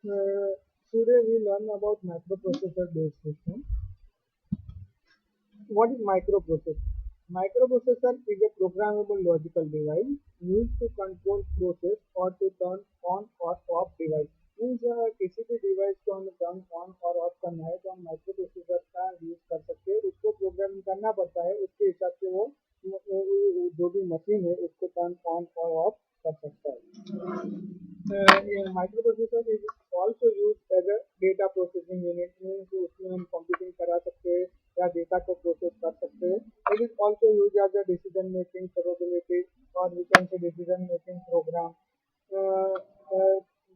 Today we learn about microprocessor based system. What is microprocessor? Microprocessor is a programmable logical device used to control process or to turn on or off device. Means किसी भी device को हमें turn on और of करना है तो हम microprocessor का यूज कर सकते हैं. उसको प्रोग्रामिंग करना पड़ता है, उसके हिसाब से वो जो भी मशीन है उसको टर्न ऑन और ऑफ कर सकता है. Microprocessor is also used as a data processing unit. Means उसमें हम कंप्यूटिंग करा सकते हैं या डेटा को प्रोसेस कर सकते हैं. It is also use as a decision making capability और we can say decision making program.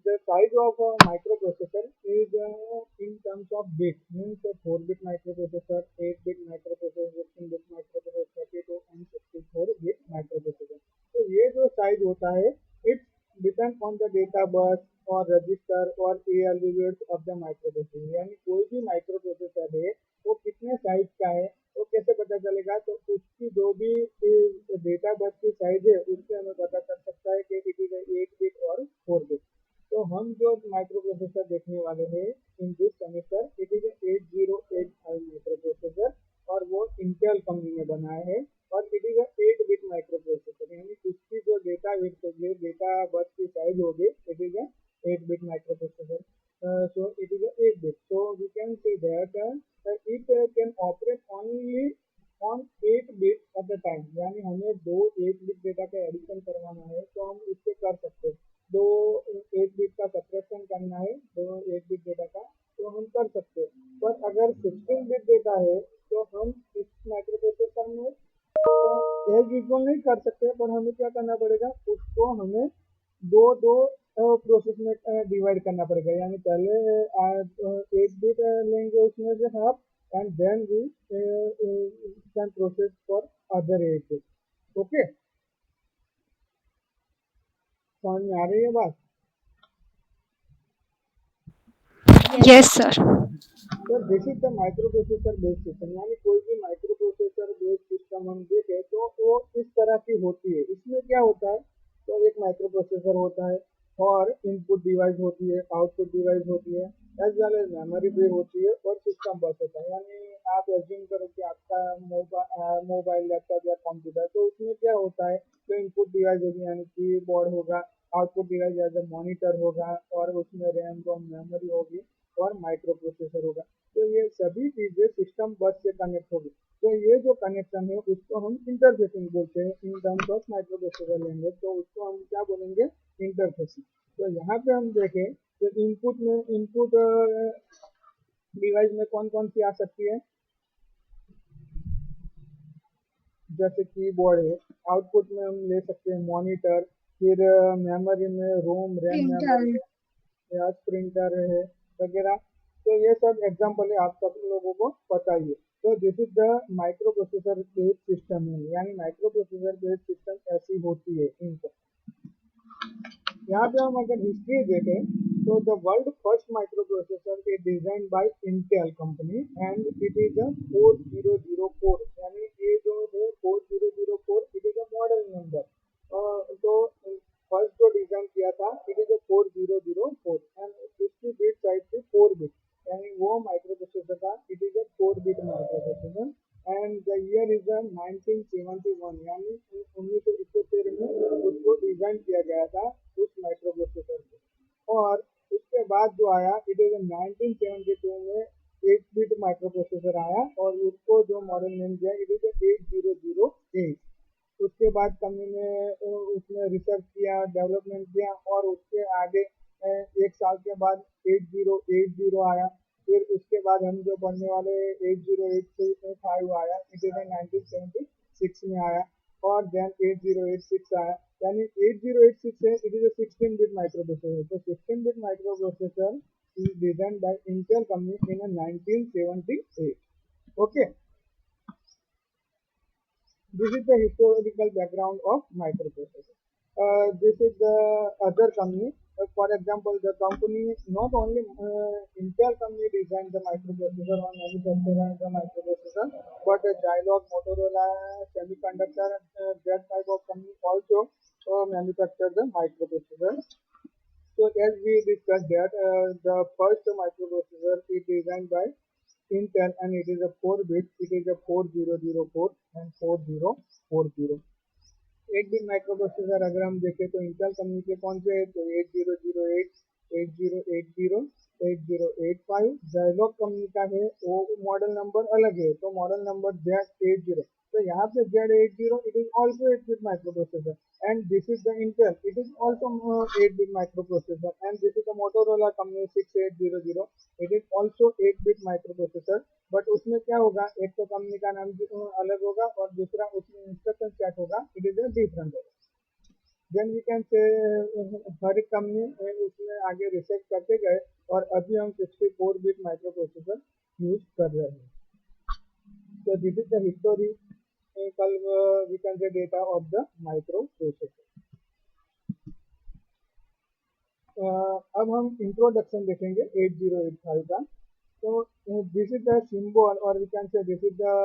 The size of a microprocessor is in terms of bit, means a 4-bit microprocessor, 8-bit microprocessor, 16-bit microprocessor, 32 and 64-bit microprocessor. तो ये जो size होता है it depend on the data bus और register और ALU of the microprocessor. यानी कोई भी माइक्रोप्रोसेसर है वो कितने साइज का है वो कैसे पता चलेगा, तो उसकी जो भी डेटा बस की साइज है उससे हमें पता चल सकता है कि इट इज 8 बिट और 4 बिट. तो हम जो माइक्रोप्रोसेसर देखने वाले हैं in this semester it is 8085 microprocessor और वो इंटेल कंपनी ने बनाया है और इट इज 8 बिट माइक्रोप्रोसेसर. यानी उसकी जो डेटा बिट होगी, डेटा बस की साइज होगी, it is 8 bit microprocessor. So it is a 8 bit. So we can say that it can operate only on 8 bit at a time. यानी हमें दो 8 bit data का एडिशन करवाना है तो हम इससे कर सकते हैं. दो 8 बिट का सब्ट्रैक्शन करना है दो 8 बिट डेटा का तो हम कर सकते हैं. पर अगर 16 बिट डेटा है तो हम इस माइक्रोप्रोसेसर में एज यूजल नहीं कर सकते, पर हमें क्या करना पड़ेगा, उसको हमें दो दो प्रोसेस में डिवाइड करना पड़ेगा. यानी पहले 8 बिट लेंगे उसमें से half and then we can process for other 8 bit. Okay, समझ में आ रही है बात? Yes, sir. तो this is the microprocessor based system. यानी कोई भी माइक्रोप्रोसेसर बेस्ड सिस्टम हम देखें तो वो इस तरह की होती है. इसमें क्या होता है, तो एक माइक्रोप्रोसेसर होता है और इनपुट डिवाइस होती है, आउटपुट डिवाइस होती है, एज वेल एज मेमोरी भी होती है और सिस्टम बस होता है. यानी आप एज्यूम करो कि आपका मोबाइल लैपटॉप या कंप्यूटर, तो उसमें क्या होता है, तो इनपुट डिवाइस होगी यानी कीबोर्ड होगा, output device as a monitor होगा और उसमें रैम रोम मेमोरी होगी और माइक्रो प्रोसेसर होगा. तो ये सभी चीजें सिस्टम बस से कनेक्ट होगी. तो ये जो कनेक्शन है उसको हम इंटरफेसिंग बोलते हैं. इन टर्म्स ऑफ माइक्रो प्रोसेसर लेंगे तो उसको हम क्या बोलेंगे, इंटरफेसिंग. तो यहाँ पे हम देखें तो इनपुट डिवाइस में कौन कौन सी आ सकती है, जैसे कीबोर्ड है. आउटपुट में हम ले सकते हैं मॉनिटर, फिर मेमोरी में रोम रैम मेमोरी Printer. या प्रिंटर है वगैरह. तो ये सब एग्जांपल है, आप सब लोगों को पता ही है. तो this is the micro processor based system है. यानी माइक्रो प्रोसेसर बेस्ड सिस्टम ऐसी होती है इनको. यहाँ पे हम अगर हिस्ट्री देखें तो the world first micro processor is design by Intel company and it is अ 4004. यानी ये जो है 4004 it is a model number. तो फर्स्ट जो डिजाइन किया था इट इज अ 4004 एंड उसकी बिट साइज थी 4 बिट. यानी वो माइक्रो प्रोसेसर था, it is a 4 bit micro processor and the year is 1971. यानी 1971 में उसको डिजाइन किया गया था उस माइक्रो प्रोसेसर को. और उसके बाद जो आया इट इज 1972 में 8 बिट माइक्रो प्रोसेसर आया और उसको जो मॉडल नेम दिया इट इज 8008. उसके बाद कंपनी ने उसमें रिसर्च किया, डेवलपमेंट किया और उसके आगे 1 साल के बाद 8080 आया. फिर उसके बाद हम जो पढ़ने वाले 8085 आया, इट इज 1976 में आया और देन 8086 आया. यानी 8086 है it is 16 bit micro processor. तो 16 bit micro processor is design by Intel company in 1978. Okay, this is the historical background of microprocessor. This is the other company. For example, the company not only Intel company designed the microprocessor or manufactured the microprocessor, but Zilog, Motorola, Semiconductor, that type of company also manufactured the microprocessor. So as we discussed that the first microprocessor is designed by Intel and it is a 4-bit. It is a 4004 and 4040. 8-bit microprocessor अगर हम देखें तो Intel company के कौन से है तो 8008, 8080, 8085। ज़ायलॉग company का है वो मॉडल नंबर अलग है तो मॉडल नंबर Z80। तो यहाँ पे Z80 it is also 8-bit microprocessor and this is the Intel it is also 8-bit microprocessor and this is the Motorola company 6800 it is also 8-bit microprocessor but उसमें क्या होगा एक तो company का नाम अलग होगा और दूसरा उसमें इंस्ट्रक्शन सेट होगा इट इज अ डिफरेंट होगा। देन वी कैन से हर एक कंपनी उसमें आगे रिसर्च करते गए और अभी हम 64-बिट माइक्रोप्रोसेसर यूज कर रहे हैं। So this is the historical we can say data of the microprocessor. अब हम इंट्रोडक्शन देखेंगे 8085 का। So this is the symbol or we can say this is the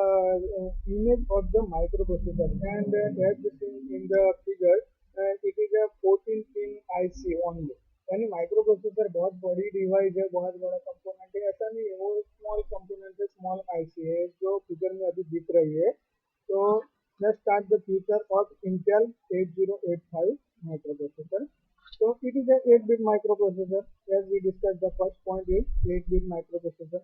image of the microprocessor and as you see in the figure it is a 14-pin IC only। यानी microprocessor बहुत बड़ी device है बहुत बड़ा component है ऐसा नहीं है वो स्मॉल कंपोनेंट है स्मॉल आईसी है जो फिगर में अभी दिख रही है। तो let's start the future of Intel 8085 microprocessor। So it is a 8-bit microprocessor as we discussed the first point is 8-bit microprocessor।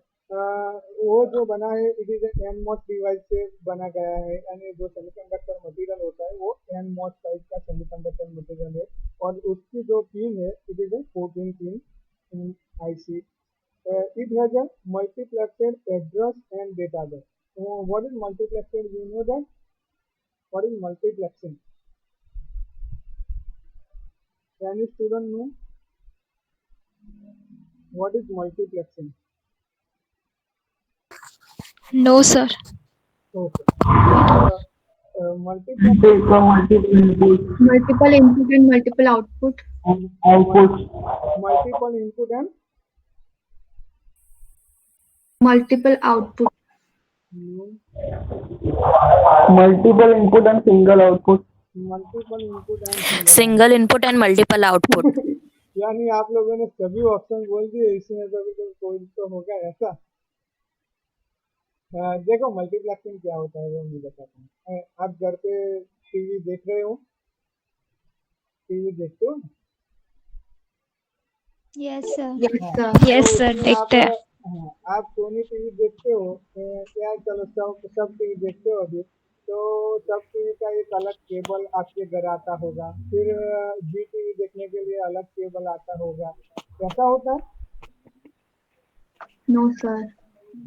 वो जो बना है it is a NMOS device से बना गया है यानी जो सेमीकंडक्टर मटेरियल होता है वो NMOS टाइप का सेमीकंडक्टर मटेरियल है और उसकी जो पिन है it is a 14-pin IC। It has a multiplexed address and data bus। What is multiplexed? You know that? What is multiplexing? Can you student know what is multiplexing? No, sir. Okay. Multiplexing, Multiple input and multiple output. multiple input and Multiple output. Multiple input and single output. multiple input and single input and multiple output. यानी आप लोगों ने सभी option बोल दिए इसमें सभी तो कोई तो होगा ऐसा। देखो मल्टीप्लेक्सिंग क्या होता है वो मैं बताता हूँ। आप घर पे टीवी देख रहे हो टीवी देखते हो Yes, sir. Yes, हाँ, sir. Yes, तो sir. उसमें देखते हैं। हाँ, आप सोनी टीवी देखते हो क्या चलो सब टीवी देखते हो अभी तो सब टीवी का एक अलग केबल आपके घर आता होगा फिर जी टीवी देखने के लिए अलग केबल आता होगा ऐसा होता है। No, sir.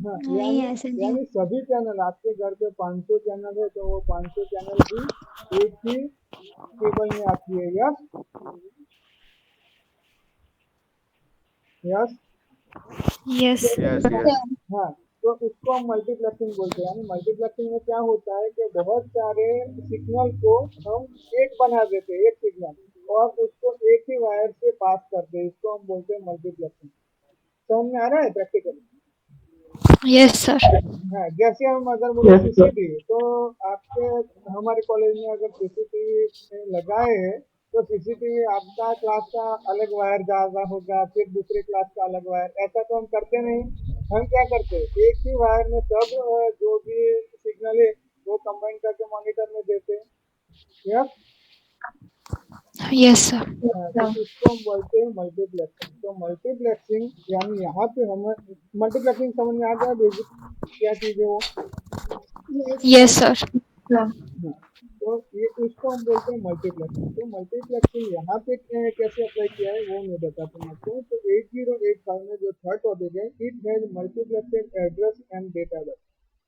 हाँ नहीं ऐसे नहीं। यानी सभी चैनल आपके घर पे 500 चैनल है तो वो 500 चैनल भी एक ही केबल में आती है। Yes yes Yes. Yes, yes. हाँ तो उसको हम मल्टीप्लेक्सिंग बोलते हैं। यानी मल्टीप्लेक्सिंग में क्या होता है कि बहुत सारे सिग्नल को हम एक बना देते हैं एक सिग्नल और उसको एक ही वायर से पास करते हैं इसको हम बोलते हैं मल्टीप्लेक्सिंग। समझ में आ रहा है प्रैक्टिकली? Yes, sir. हाँ जैसे हम अगर बोले सीसीटीवी तो आपके हमारे कॉलेज में अगर सीसीटीवी लगाए हैं तो सीसीटीवी आपका क्लास का अलग वायर ज्यादा होगा फिर दूसरे क्लास का अलग वायर ऐसा तो हम करते नहीं। हम क्या करते हैं एक ही वायर में सब जो भी सिग्नल है वो कंबाइन करके मॉनिटर में देते हैं। Yes Yes, sir. तो इसको हम बोलते हैं मल्टीप्लेक्सिंग। तो मल्टीप्लेक्सिंग यानी यहाँ पे हम मल्टीप्लेक्सिंग समझ में आ गया बेसिक क्या चीज़ है वो। Yes, sir. Sir. तो ये उसको हम बोलते हैं मल्टीप्लेक्सिंग। तो मल्टीप्लेक्सिंग यहाँ पे कैसे अप्लाई किया है वो मैं बताता हूँ आपको। तो 8085 में जो थर्ड टॉपिक है it has multiplexed address and data bus.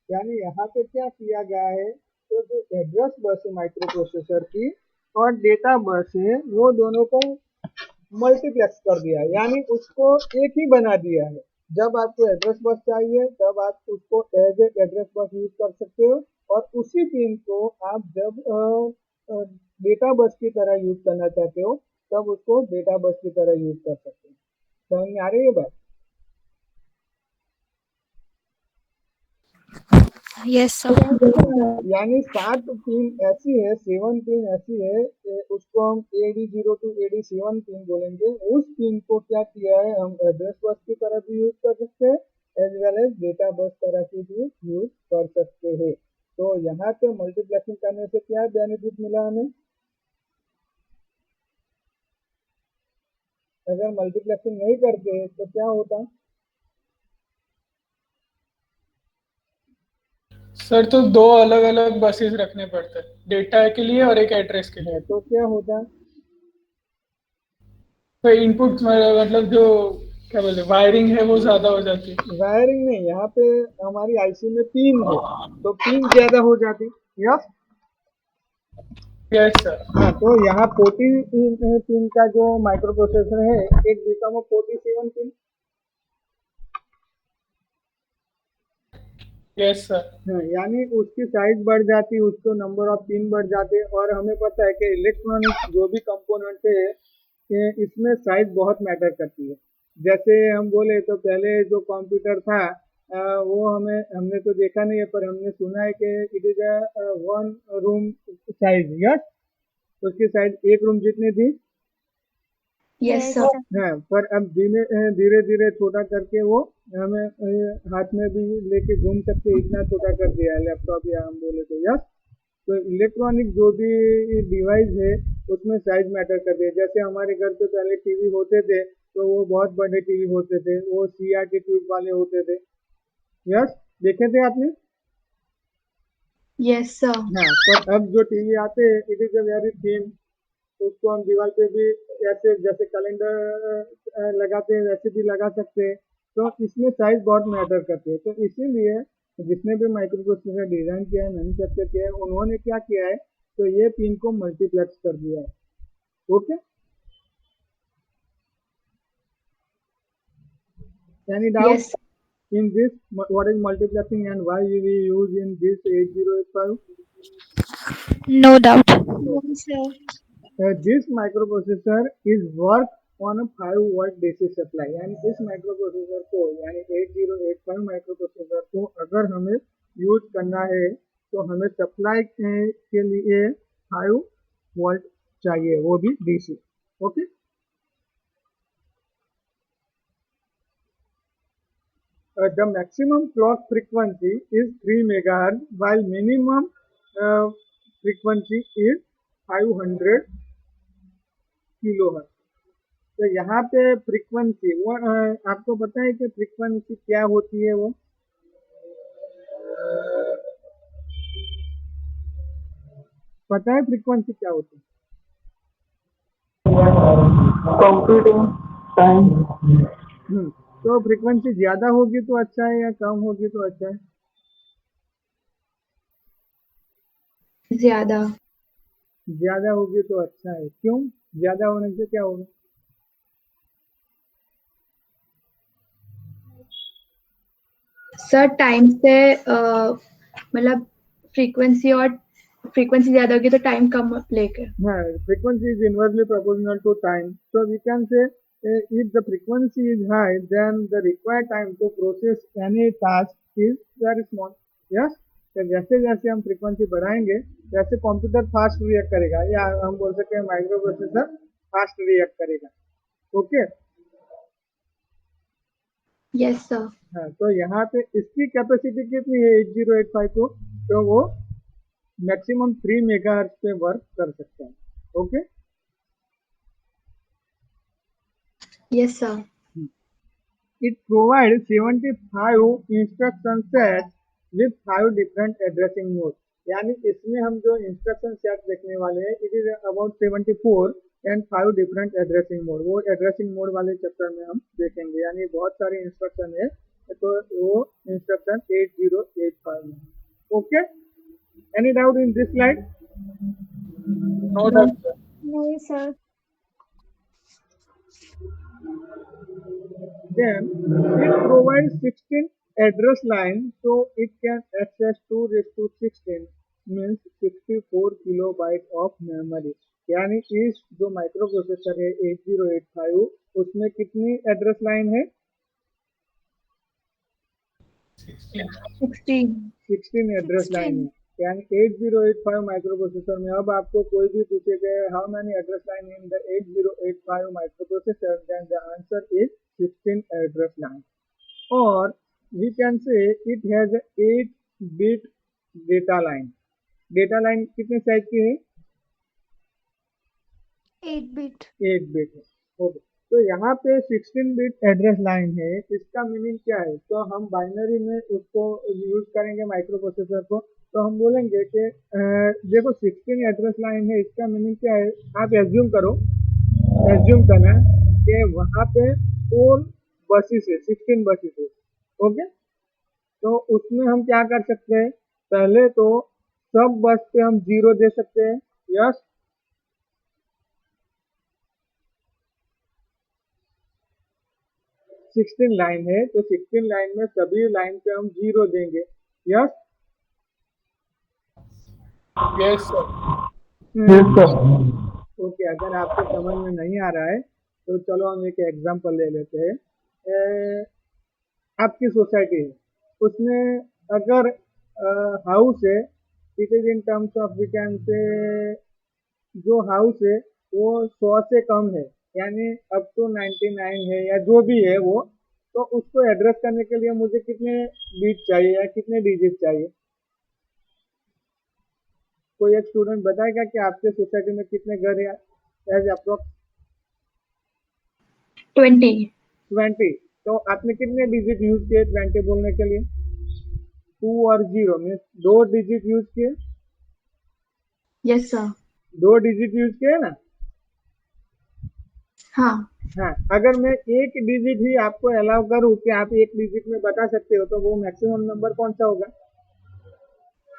यानी यहाँ पे क्या किया गया है तो जो एड्रेस बस है माइक्रो प्रोसेसर की और डेटा बस है वो दोनों को मल्टीप्लेक्स कर दिया है यानी उसको एक ही बना दिया है। जब आपको एड्रेस बस चाहिए तब आप उसको as a address bus use कर सकते हो और उसी पिन को आप जब डेटा बस की तरह यूज करना चाहते हो तब उसको डेटा बस की तरह यूज कर सकते हो। समझ में आ रही है बात? Yes, sir. यानी 7 पिन ऐसी है, 7 पिन ऐसी है, उसको हम AD0 to AD7 पिन बोलेंगे। उस पिन को क्या किया है, हम एड्रेस बस की तरह भी यूज कर सकते हैं as well as data bus तरह की भी यूज कर सकते हैं। तो यहाँ पे मल्टीप्लेक्सिंग करने से क्या बेनिफिट मिला हमें? अगर मल्टीप्लेक्सिंग नहीं करते तो क्या होता? सर तो दो अलग अलग बसेस रखने पड़ते हैं, डेटा के लिए और एक एड्रेस के लिए। तो क्या होता? तो इनपुट मतलब जो क्या बोलते वायरिंग है वो ज्यादा हो जाती है। वायरिंग नहीं, यहाँ पे हमारी आईसी में पिन है तो पिन ज्यादा हो जाती। यस। Yes sir. हाँ, तो यहाँ 14 पिन का जो माइक्रो प्रोसेसर है, एक बिकम 47 पिन। Yes sir. हाँ, यानी उसकी साइज बढ़ जाती, उसको नंबर ऑफ पिन बढ़ जाते। और हमें पता है कि इलेक्ट्रॉनिक जो भी कंपोनेंट है, इसमें साइज बहुत मैटर करती है। जैसे हम बोले तो पहले जो कंप्यूटर था, वो हमने तो देखा नहीं है, पर हमने सुना है कि it is a 1 room size. Yes. उसकी साइज 1 रूम जितनी थी। Yes, sir. हाँ, पर अब धीरे धीरे छोटा करके वो हमें हाथ में भी लेके घूम सकते, इतना छोटा कर दिया है लैपटॉप या हम बोले तो। यस। तो इलेक्ट्रॉनिक जो भी डिवाइस है उसमें साइज मैटर करती है। जैसे हमारे घर पे पहले टीवी होते थे तो वो बहुत बड़े टीवी होते थे, वो CRT ट्यूब वाले होते थे। यस, देखे थे आपने? Yes, sir. हाँ, पर अब जो टीवी आते हैं it is a very thin. उसको हम दीवार पे भी ऐसे जैसे कैलेंडर लगाते हैं वैसे भी लगा सकते हैं। तो इसमें साइज बहुत मैटर करती है। तो इसीलिए जिसने भी माइक्रो प्रोसेसर डिजाइन किया है, मैन्युफैक्चर किया है, उन्होंने क्या किया है, तो ये पिन को मल्टीप्लेक्स कर दिया है। Okay, any doubt Yes. In this? What is multiplexing and why we use in this 8085? No doubt. This microprocessor is work on a 5 volt DC supply. यानी इस माइक्रोप्रोसेसर को, यानी 8085 माइक्रोप्रोसेसर को अगर हमें यूज करना है तो हमें सप्लाई के लिए 5 वोल्ट चाहिए, वो भी DC। Okay. The maximum clock frequency is 3 megahertz while minimum frequency is 500 kilohertz. तो यहाँ पे फ्रीक्वेंसी वो आपको पता है कि फ्रीक्वेंसी क्या होती है? वो पता है फ्रीक्वेंसी क्या होती है? Computing time. तो फ्रीक्वेंसी ज्यादा होगी तो अच्छा है या कम होगी तो अच्छा है? ज्यादा। ज्यादा होगी तो अच्छा है। क्यों? ज्यादा होने से क्या होगा? सर टाइम से मतलब फ्रीक्वेंसी ज्यादा होगी तो टाइम कम लेके। हाँ, frequency is inversely proportional to time. So we can say if the frequency is high, then the required time to process any task is very small. Yes? तो जैसे जैसे हम फ्रीक्वेंसी बढ़ाएंगे वैसे कंप्यूटर फास्ट रिएक्ट करेगा, या हम बोल सकते हैं माइक्रो प्रोसेसर फास्ट रिएक्ट करेगा। ओके। Yes sir. हाँ, तो यहाँ पे इसकी कैपेसिटी कितनी है 8085 को? तो वो मैक्सिमम 3 मेगाहर्ट्ज पे वर्क कर सकता है। Okay. Yes sir. It provides 75 instruction sets with 5 different addressing modes। यानी इसमें हम जो इंस्ट्रक्शन सेट देखने वाले हैं it is about 74 and 5 different addressing mode. वो एड्रेसिंग मोड वाले चैप्टर में हम देखेंगे। यानी बहुत सारे इंस्ट्रक्शन है, तो वो इंस्ट्रक्शन 8085 में। Okay, any doubt in this slide? No doubt. No, sir. Then it provides 16 address lines, so it can access 2 raised to 16 means 64 kilobyte of memory। यानी इस जो माइक्रो प्रोसेसर है 8085 उसमें कितनी एड्रेस लाइन है? 16 16. Address line 16. है, यानी 8085 micro processor में अब आपको कोई भी पूछे गए how many address line in the 8085 microprocessor, then the answer is 16 address line. और we can say it has 8 bit data line. Data line कितने साइज की है? 8 bit. 8 बिट है। ओके, तो यहाँ पे 16 बिट एड्रेस लाइन है, इसका मीनिंग क्या है? तो हम बाइनरी में उसको यूज करेंगे माइक्रो प्रोसेसर को, तो हम बोलेंगे कि देखो 16 एड्रेस लाइन है, इसका मीनिंग क्या है? आप एज्यूम करो, एज्यूम करना कि वहाँ पे 4 बसेस है, 16 बसेस है। ओके, तो उसमें हम क्या कर सकते हैं? पहले तो सब बस पे हम 0 दे सकते हैं। यस, 16 लाइन है तो 16 लाइन में सभी लाइन पे हम 0 देंगे। Yes, yes sir. Yes, sir. Okay, अगर आपको समझ में नहीं आ रहा है तो चलो हम एक एग्जांपल ले लेते हैं। आपकी सोसाइटी है, उसमें अगर हाउस है, it is in terms of we can say, जो हाउस है वो 100 से कम है, यानी अप टू 99 है या जो भी है वो, तो उसको एड्रेस करने के लिए मुझे कितने बीट चाहिए या कितने डिजिट चाहिए? कोई एक स्टूडेंट बताएगा कि आपके सोसाइटी में कितने घर है? As approx 20. 20। तो आपने कितने डिजिट यूज किए 20 बोलने के लिए? 2 और 0 मीन्स 2 डिजिट यूज किए, Yes, sir. 2 डिजिट यूज किए ना? हाँ. हाँ, अगर मैं एक डिजिट ही आपको अलाउ करूँ कि आप एक डिजिट में बता सकते हो, तो वो मैक्सिमम नंबर कौन सा होगा?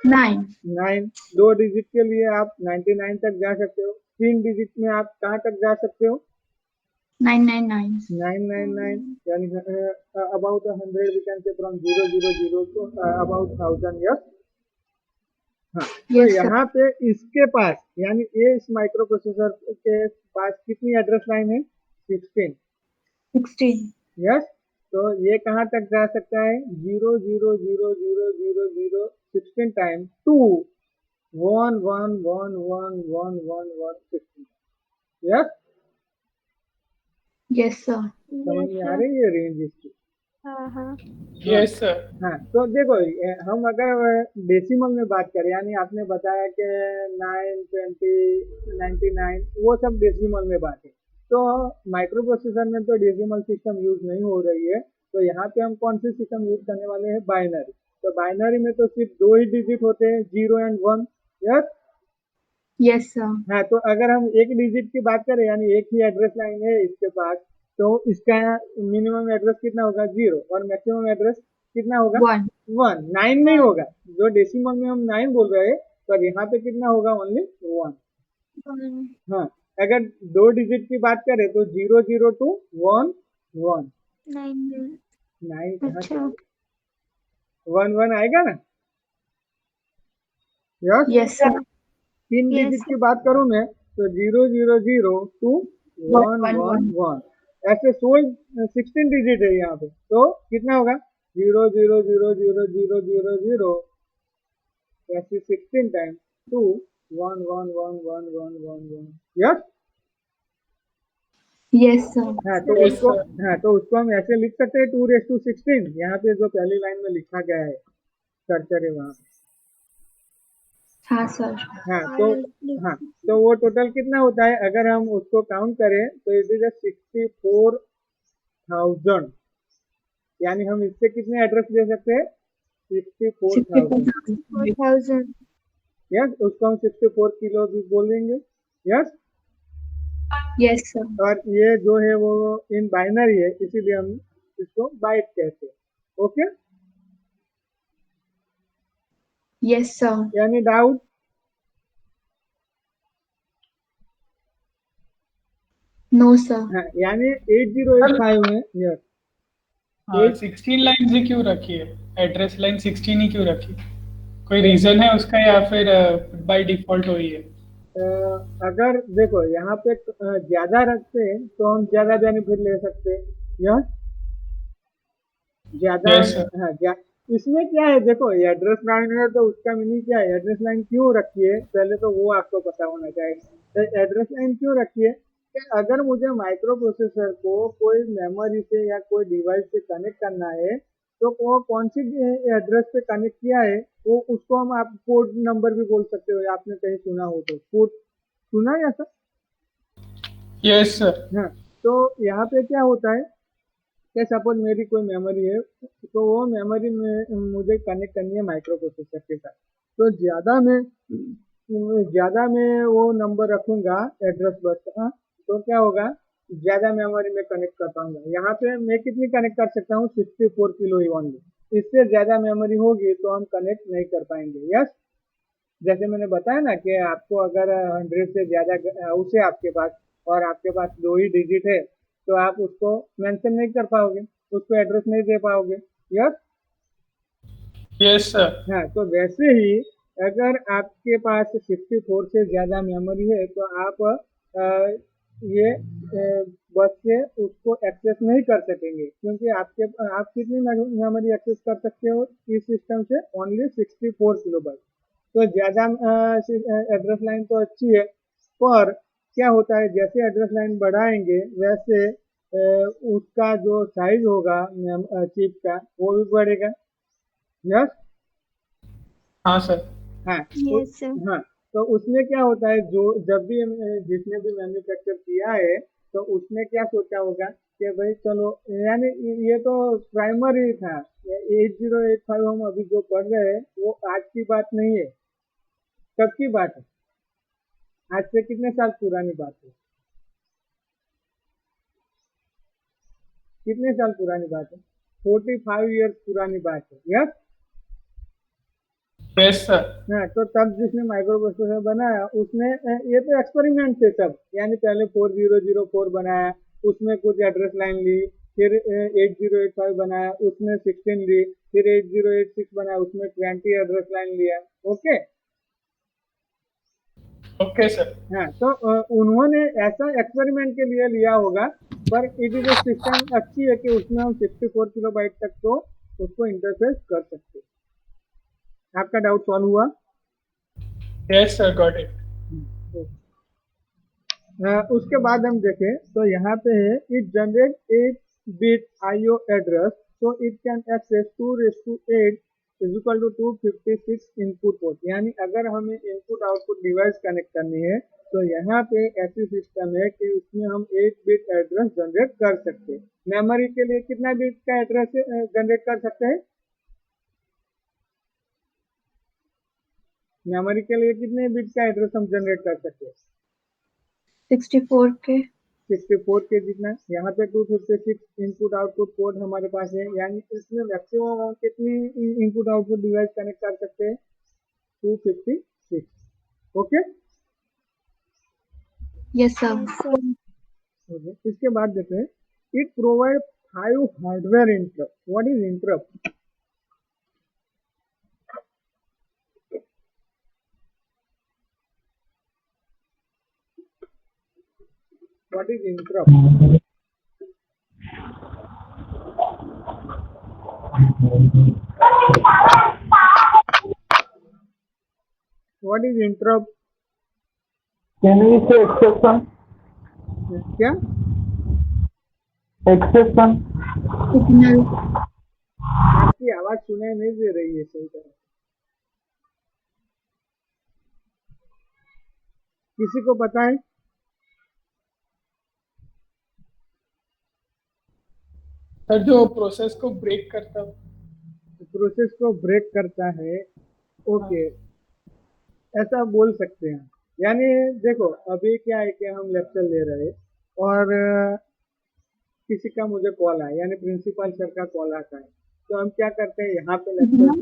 9. 9। 2 डिजिट के लिए आप 99 तक जा सकते हो। 3 डिजिट में आप कहाँ तक जा सकते हो? 999. 999, यानी about 100 we can say from 000 to about 1000। Yes, हाँ, तो Yes, sir. यहाँ पे इसके पास, यानी ये इस माइक्रो प्रोसेसर के पास कितनी एड्रेस लाइन है? 16। 16. यस, तो ये कहाँ तक जा सकता है? 0000000 16 टाइम 2 1 1 1 1 1 1 1 16। Yes, Yes, sir. समझ Yes, में आ sir. रही है रेंज इसकी? हाँ. Yes sir. हाँ, तो देखो हम अगर डेसिमल में बात करें, यानी आपने बताया कि 9 20 99, वो सब डेसिमल में बात है। तो माइक्रो प्रोसेसर में तो डेसिमल सिस्टम यूज नहीं हो रही है, तो यहाँ पे हम कौन सी सिस्टम यूज करने वाले हैं? बाइनरी। तो बाइनरी में तो सिर्फ 2 ही डिजिट होते हैं, 0 एंड 1। Yes, Yes, sir. हाँ, तो अगर हम एक डिजिट की बात करें, यानी एक ही एड्रेस लाइन है इसके पास, तो इसका मिनिमम एड्रेस कितना होगा? 0, और मैक्सिमम एड्रेस कितना होगा? 1. 1। 9 नहीं होगा, जो डेसिमल में हम 9 बोल रहे हैं, पर यहाँ पे कितना होगा? ओनली 1। 1. हाँ, अगर 2 डिजिट की बात करें तो 0 0 2 1 1। 9. 9 कहाँ से? अच्छा. 1 1 आएगा ना? Yes, Yes, sir. 3 Yes, digit की बात करूँ मैं तो 0 0 0 2 1 1 1 1. 1, ऐसे 16 डिजिट है यहाँ पे, तो कितना होगा? 0 0 0 0 0 0 0, ऐसे 16 टाइम 2 1 1 1 1 1 1 1। Yes, Yes, sir. हाँ, तो Yes, उसको, sir. हाँ, तो उसको हम ऐसे लिख सकते हैं 2⁻16। यहाँ पे जो पहली लाइन में लिखा गया है, कर्सर है वहाँ। हाँ, sir. हाँ, तो हाँ, तो वो टोटल कितना होता है? अगर हम उसको काउंट करें तो इट इज 64,000, यानी हम इससे कितने एड्रेस दे सकते हैं? 64,000। 4,000. यस, उसको हम 64 किलो भी बोलेंगे। Yes, Yes, sir. और ये जो है वो इन बाइनरी है, इसीलिए हम इसको बाइट कहते हैं। Okay, Yes, sir. यानी डाउट? No, sir. हाँ, यानी 8085 में, यस, हाँ 16 लाइन ही क्यों रखी है? एड्रेस लाइन 16 ही क्यों रखी? कोई रीजन है उसका या फिर बाय डिफॉल्ट हुई है? अगर देखो यहाँ पे ज्यादा रखते हैं तो हम ज्यादा बेनिफिट ले सकते हैं। यस, ज्यादा, Yes, sir. हाँ, इसमें क्या है, देखो ये एड्रेस लाइन है तो उसका मीनिंग क्या है, एड्रेस लाइन क्यों रखी है, पहले तो वो आपको पता होना चाहिए। तो एड्रेस लाइन क्यों रखी है कि अगर मुझे माइक्रो प्रोसेसर को कोई मेमोरी से या कोई डिवाइस से कनेक्ट करना है, तो वो कौन सी एड्रेस पे कनेक्ट किया है, वो उसको हम आप पोर्ट नंबर भी बोल सकते हो, आपने कहीं सुना हो तो पोर्ट सुना है ऐसा। Yes sir. हाँ, तो यहाँ पे क्या होता है कि सपोज मेरी कोई मेमोरी है, तो वो मेमोरी में मुझे कनेक्ट करनी है माइक्रो प्रोसेसर के साथ, तो ज़्यादा मैं वो नंबर रखूँगा एड्रेस बस का, तो क्या होगा, ज़्यादा मेमोरी में कनेक्ट कर पाऊँगा। यहाँ पे मैं कितनी कनेक्ट कर सकता हूँ, 64 किलो ही ओनली, इससे ज़्यादा मेमोरी होगी तो हम कनेक्ट नहीं कर पाएंगे। यस, जैसे मैंने बताया ना कि आपको अगर 100 से ज़्यादा उसे आपके पास, और आपके पास 2 ही डिजिट है, तो आप उसको मेंशन नहीं कर पाओगे, उसको एड्रेस नहीं दे पाओगे। यस। Yes sir. हाँ, तो वैसे ही अगर आपके पास 64 से ज़्यादा मेमोरी है तो आप ये बस से उसको एक्सेस नहीं कर सकेंगे, क्योंकि आप कितनी मेमोरी एक्सेस कर सकते हो इस सिस्टम से, ओनली 64 किलोबाइट। तो ज़्यादा एड्रेस लाइन तो अच्छी है, पर क्या होता है, जैसे एड्रेस लाइन बढ़ाएंगे वैसे उसका जो साइज होगा चिप का वो भी बढ़ेगा। यस। हाँ सर। हाँ Yes, sir. हाँ, तो उसमें क्या होता है, जो जब भी जिसने भी मैन्युफैक्चर किया है, तो उसने क्या सोचा होगा कि भाई चलो, यानी ये तो प्राइमर ही था, 8085 हम अभी जो पढ़ रहे हैं वो आज की बात नहीं है, कब की बात है, आज से कितने साल पुरानी बात है, कितने साल पुरानी बात है, 45 ईयर्स पुरानी बात है। यस। Yes sir. हाँ, तो तब जिसने माइक्रो प्रोसेसर बनाया उसने ये तो एक्सपेरिमेंट थे सब, यानी पहले 4004 बनाया, उसमें कुछ एड्रेस लाइन ली, फिर 8085 बनाया, उसमें 16 ली, फिर 8086 बनाया, उसमें 20 एड्रेस लाइन लिया। ओके। Okay sir. हाँ, तो उन्होंने ऐसा एक्सपेरिमेंट के लिए लिया होगा, पर इट इज सिस्टम अच्छी है कि उसमें हम 64 किलोबाइट तक तो उसको इंटरफेस कर सकते हैं। आपका डाउट सॉल्व हुआ। Yes sir, got it. उसके बाद हम देखें तो यहाँ पे है, it generate 8 bit IO address, so it can access 2 to 8 is equal to 256 input port. यानी अगर हमें इनपुट आउटपुट डिवाइस कनेक्ट करनी है तो यहाँ पे ऐसी सिस्टम है कि उसमें हम 8 बिट एड्रेस जनरेट कर सकते हैं। मेमोरी के लिए कितना बिट का एड्रेस जनरेट कर सकते हैं, मेमोरी के लिए कितने बिट का एड्रेस हम जनरेट कर सकते हैं, 64 के 64 के जितना। यहाँ पे 256 इनपुट आउटपुट पोर्ट हमारे पास है, यानी इसमें मैक्सिमम हम कितनी इनपुट आउटपुट डिवाइस कनेक्ट कर सकते हैं, 256। Okay. Yes sir. Yes, sir. इसके बाद देखते हैं, it provide 5 hardware interrupt. What is interrupt, what is interrupt, what is interrupt, Can we say exception? क्या, Exception? सिग्नल आपकी आवाज सुनाई नहीं दे रही है सही तरह, किसी को पता है, सर जो प्रोसेस को ब्रेक करता। प्रोसेस को ब्रेक करता है। ओके, ऐसा बोल सकते हैं। यानी देखो, अभी क्या है कि हम लेक्चर ले रहे और किसी का मुझे कॉल आया, यानी प्रिंसिपल सर का कॉल आता है, तो हम क्या करते हैं, यहाँ पे लेक्चर,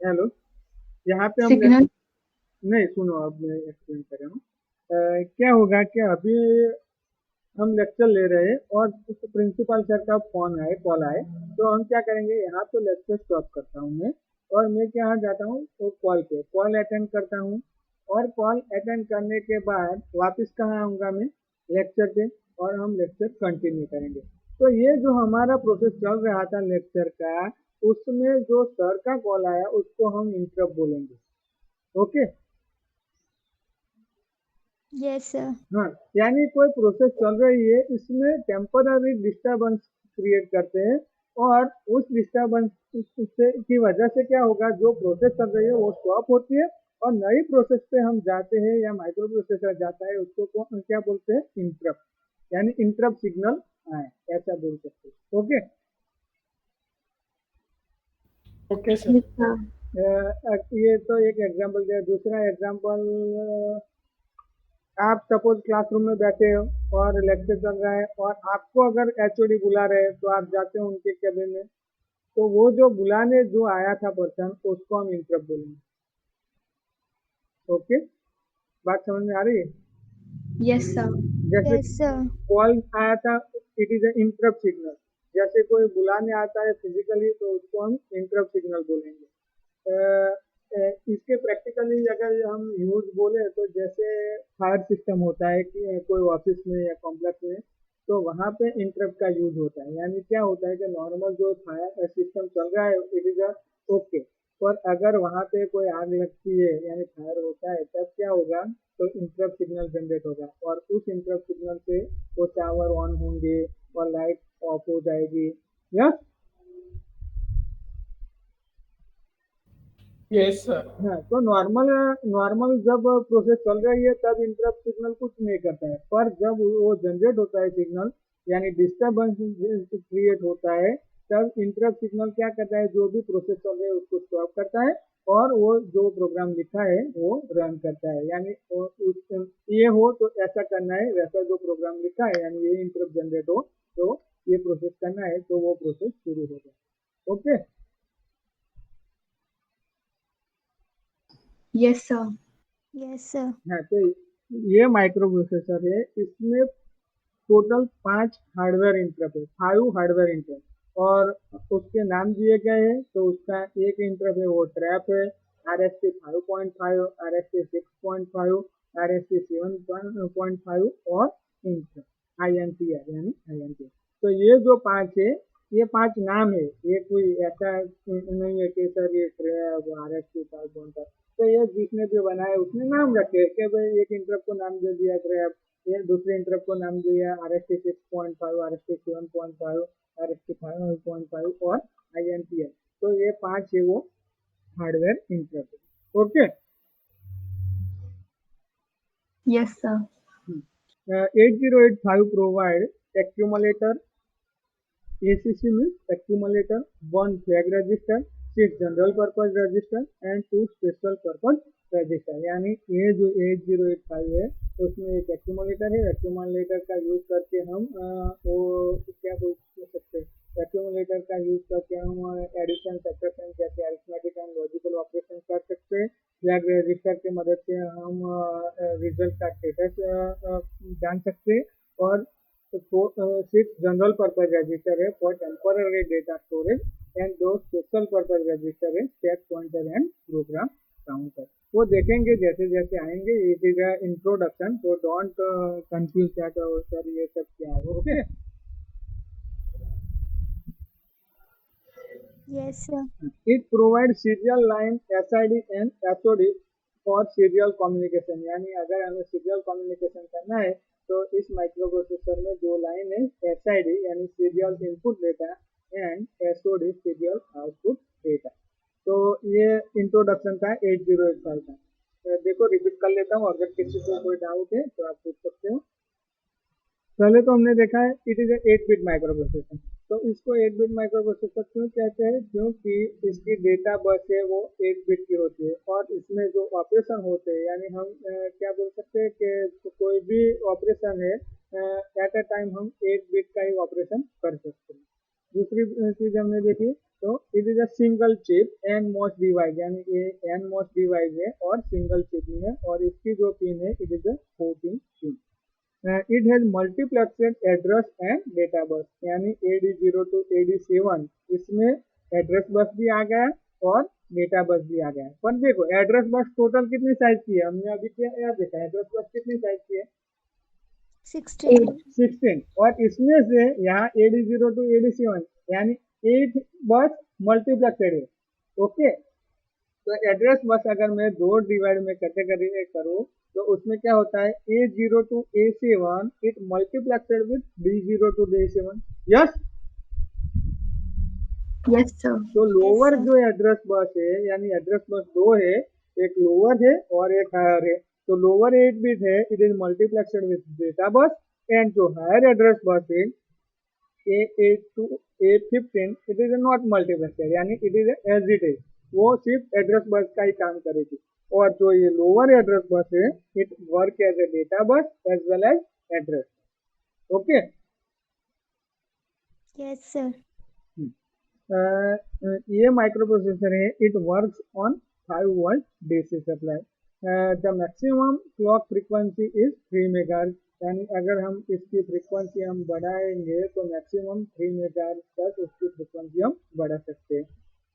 हेलो, यहाँ पे हम सिग्नल नहीं, सुनो, अब मैं एक्सप्लेन कर रहा हूँ। क्या होगा कि अभी हम लेक्चर ले रहे हैं और प्रिंसिपल सर का फोन आए, कॉल आए, तो हम क्या करेंगे, यहाँ पे लेक्चर स्टॉप करता हूँ मैं, और मैं क्या जाता हूँ, वो कॉल पे कॉल अटेंड करता हूँ, और कॉल अटेंड करने के बाद वापस कहाँ आऊँगा मैं, लेक्चर पे, और हम लेक्चर कंटिन्यू करेंगे। तो ये जो हमारा प्रोसेस चल रहा था लेक्चर का, उसमें जो सर का कॉल आया उसको हम इंटरप्ट बोलेंगे। Okay, Yes, sir. हाँ, यानी कोई प्रोसेस चल रही है, इसमें टेम्पररी डिस्टरबेंस क्रिएट करते हैं और उस डिस्टरबेंस से की वजह से क्या होगा, जो प्रोसेस चल रही है वो स्टॉप होती है और नई प्रोसेस पे हम जाते हैं या माइक्रो प्रोसेसर जाता है, उसको क्या बोलते हैं, इंटरप्ट, यानी इंटरप्ट सिग्नल आए, ऐसा बोल सकते हैं। Okay, okay sir. Yes, sir. ये तो एक एग्जांपल दिया। दूसरा एग्जांपल, आप सपोज क्लासरूम में बैठे हो और लेक्चर चल रहा है और आपको अगर एचओडी बुला रहे हैं तो आप जाते हो उनके कैबिन में, तो वो जो बुलाने जो आया था पर्सन, उसको हम इंटरप्ट बोलेंगे। ओके, बात समझ में आ रही है? Yes, sir. जैसे Yes, sir. कॉल आया था, it is a interrupt signal. जैसे कोई बुलाने आता है फिजिकली तो उसको हम इंटरप्ट सिग्नल बोलेंगे। इसके प्रैक्टिकली अगर हम यूज बोले तो जैसे फायर सिस्टम होता है कि कोई ऑफिस में या कॉम्प्लेक्स में, तो वहाँ पे इंटरप्ट का यूज होता है। यानी क्या होता है कि नॉर्मल जो फायर सिस्टम चल रहा है इट इज ओके, पर अगर वहाँ पे कोई आग लगती है यानी फायर होता है, तब क्या होगा, तो इंटरप्ट सिग्नल जनरेट होगा और उस इंटरप्ट सिग्नल से वो शावर ऑन होंगे और लाइट ऑफ हो जाएगी। Yes, yes sir. हाँ, तो नॉर्मल जब प्रोसेस चल रही है तब इंटरप्ट सिग्नल कुछ नहीं करता है, पर जब वो जनरेट होता है सिग्नल, यानी डिस्टरबेंस क्रिएट होता है, तब इंटरप्ट सिग्नल क्या करता है, जो भी प्रोसेस चल रहा है उसको स्टॉप करता है और वो जो प्रोग्राम लिखा है वो रन करता है। यानी ये हो तो ऐसा करना है, वैसा जो प्रोग्राम लिखा है यानी ये इंटरप्ट जनरेट हो तो ये प्रोसेस करना है, तो वो प्रोसेस शुरू हो जाए। Okay, Yes, sir. Yes, sir. हाँ, तो ये माइक्रो प्रोसेसर है, इसमें टोटल 5 हार्डवेयर इंटरप्ट है, 5 हार्डवेयर इंटरप्ट और उसके नाम दिए गए हैं। तो उसका एक इंटरप्ट है वो ट्रैप है, RST 5.5, RST 6.5, RST 7.5 और इंटर INTR यानी INTR। तो ये जो 5 है, ये 5 नाम है, ये कोई ऐसा नहीं है कि सर ये ट्रैप RST 5.5। तो ये जिसने भी बनाया उसने नाम रखे कि भाई एक इंटरप्ट को नाम दे दिया ट्रैप, ये दूसरे इंटरप्ट को नाम दिया RST 6.5, RST 7.5, RST 5.5 और INTR। तो ये 5 है वो hardware interrupt. Okay, Yes, sir. 8085 provide accumulator, ACC means accumulator, 1 flag register, 6 general purpose register and 2 special purpose register। यानी ये जो 8085 है उसमें एक एक्यूमुलेटर है, एक्यूमुलेटर का यूज करके हम वो क्या बोल सकते हैं, एक्यूमुलेटर का यूज करके हम एडिशन सब्ट्रैक्शन जैसे अरिथमेटिक एंड लॉजिकल ऑपरेशन कर सकते हैं। फ्लैग रजिस्टर की मदद से हम रिजल्ट का स्टेटस जान सकते हैं और 6 जनरल पर्पज रजिस्टर है for temporary data storage and 2 special purpose register है stack pointer and program counter. वो देखेंगे जैसे जैसे आएंगे। इट इज अ इंट्रोडक्शन, तो डोंट कंफ्यूज दैट सर ये सब क्या है। Okay, Yes, sir. It provide serial line SID and SOD for serial communication. यानी अगर हमें सीरियल कम्युनिकेशन करना है तो इस माइक्रो प्रोसेसर में 2 लाइन है, SID यानी serial input data and SOD serial output data. तो ये इंट्रोडक्शन था 8085 का। देखो रिपीट कर लेता हूँ, अगर किसी को कोई डाउट है तो आप पूछ सकते हो। पहले तो हमने देखा है it is 8 bit micro processor. तो इसको 8 बिट माइक्रो प्रोसेसर क्यों कहते हैं, क्योंकि इसकी डेटा बस है वो 8 बिट की होती है और इसमें जो ऑपरेशन होते हैं यानी हम क्या बोल सकते हैं कि कोई भी ऑपरेशन है एट अ टाइम हम 8 बिट का ही ऑपरेशन कर सकते हैं। दूसरी चीज हमने देखी तो it is a single chip and most device, यानी ये एन मोस्ट डिवाइस है और सिंगल चिप में है और इसकी जो पिन है it is a 14 pin. It has multiplexed address and data bus, यानी AD0 to AD7 इसमें एड्रेस बस भी आ गया और डेटा बस भी आ गया। पर देखो एड्रेस बस टोटल कितनी साइज की है, हमने अभी क्या देखा, एड्रेस बस कितनी साइज की है, 16. 16, और इसमें से यहाँ AD0 to AD7 यानी 8 बस मल्टीप्लेक्सेड है। ओके, तो एड्रेस बस अगर मैं 2 डिवाइड में कैटेगरी करूँ तो उसमें क्या होता है, A0 to A7 it multiplexed with D0 to D7। Yes, Yes, sir. तो लोअर sir. जो एड्रेस बस है, यानी एड्रेस बस 2 है, एक लोअर है और एक हायर है। तो लोअर 8 बिट है, it is multiplexed with data bus, and जो हायर एड्रेस बस है A8 to A15 it is not multiplexed, यानी it is as it is, वो सिर्फ एड्रेस बस का ही काम करेगी। और जो ये लोअर एड्रेस बस है, it work as a data bus as well as address. Okay, Yes, sir. ये माइक्रो प्रोसेसर है, it works on 5 volt DC supply. The maximum clock frequency is 3 megahertz, यानी अगर हम इसकी फ्रीक्वेंसी हम बढ़ाएंगे तो मैक्सिमम 3 मेगाहर्ट्ज तक उसकी फ्रीक्वेंसी हम बढ़ा सकते हैं।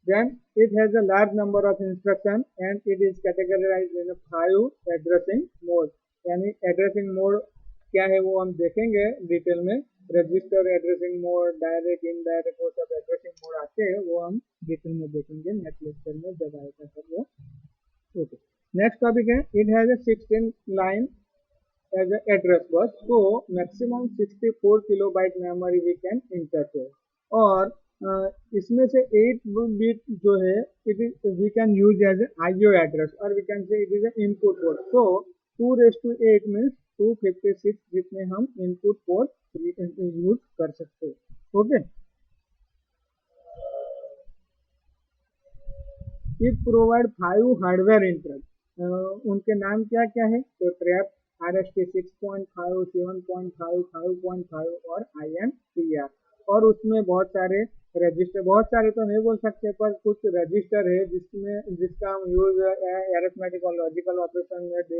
Then it has a large number of instruction and it is categorized in 5 addressing mode, यानी एड्रेसिंग मोड क्या है वो हम देखेंगे डिटेल में। Register addressing mode, direct, indirect, वो सब एड्रेसिंग मोड आते हैं, वो हम डिटेल में देखेंगे नेक्स्ट लेक्चर में जब आएगा सब वो। ओके, नेक्स्ट टॉपिक है, it has a 16 line as a address bus, तो maximum 64 kilobyte memory we can interchange. और इसमें से 8 बिट जो है it is we can use as IO address, और we can say it is a input port. So 2⁸ means 256 जितने हम input port use कर सकते हैं। Okay, it provide 5 hardware interrupt, उनके नाम क्या क्या है, तो ट्रैप, RST 6.5, 7.5, 5.5 और INTR। और उसमें बहुत सारे रजिस्टर, बहुत सारे तो नहीं बोल सकते पर कुछ रजिस्टर है जिसमें जिसका हम यूज अरिथमेटिक और लॉजिकल ऑपरेशन में